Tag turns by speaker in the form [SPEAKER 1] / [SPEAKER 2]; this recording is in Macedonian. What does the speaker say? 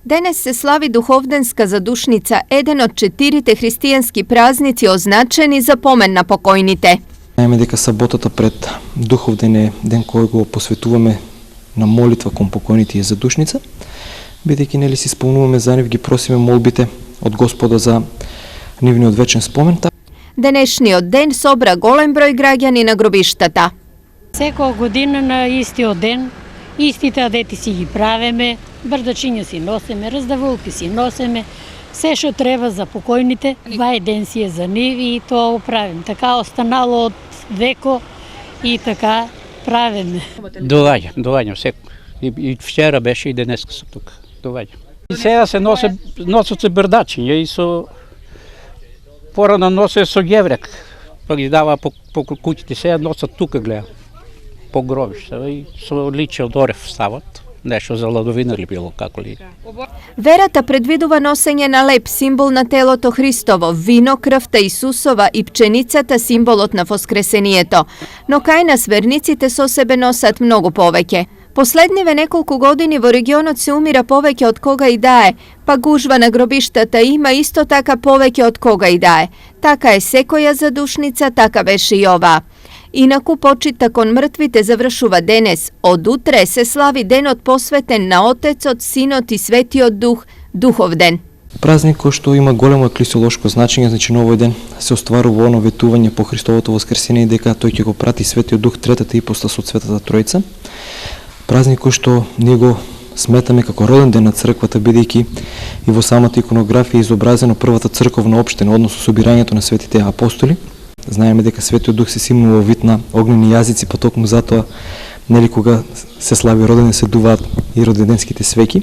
[SPEAKER 1] Danas se slavi Duhovdenska zadušnica, jedan od 4 християнски празници означени за помен на покойните.
[SPEAKER 2] Знаеме дека саботата пред Духовден е ден кој го посветуваме на молитва кон покойните и задушница, бидејќи нели си спомнуваме за нив, ги просиме молбите од Господа за нивниот вечен спомен.
[SPEAKER 1] Денешниот ден собра голем број граѓани на гробиштата.
[SPEAKER 3] Секоја година на истиот ден, истите адети си ги правиме, брдачиња си носиме, раздавулки си носиме, се што треба за покојните, вај ден си е за нив и тоа правим. Така останало од веко и така правиме.
[SPEAKER 4] Доаѓам секој. И вчера беше и денеска сум тука. Доаѓам. И сега се носат се брдачиња и со порано носе со геврек. Па ги дава по куќите, сега носат тука гледам. По гробишта и со личе од орев стават. Нешто за ладовина ли било, како ли.
[SPEAKER 1] Верата предвидува носење на леп, символ на телото Христово, вино, крвта Исусова и пченицата, символот на воскресението. Но кај нас верниците со себе носат многу повеќе. Последниве неколку години во регионот се умира повеќе од кога и да е, па гужва на гробиштата има исто така повеќе од кога и да е. Така е секоја задушница, така беше и оваа. Инаку почита кон мртвите завршува денес. Од утре се слави денот посветен на Отецот, Синот и Светиот Дух, Духовден.
[SPEAKER 2] Празник кој што има големо еклесиолошко значење, значи на овој ден се остварува оно ветување по Христовото воскресение дека тој ќе го прати Светиот Дух, третата ипостас од Светата Тројца. Празник кој што ние го сметаме како роден ден на црквата, бидејќи и во самата иконографија е изобразено првата црковна општина, односно собирањето на светите апостоли. Знаеме дека Светиот Дух се симнува во вид на огнени јазици, потокму затоа нели кога се слави родене се дуваат и роденденските свеќи.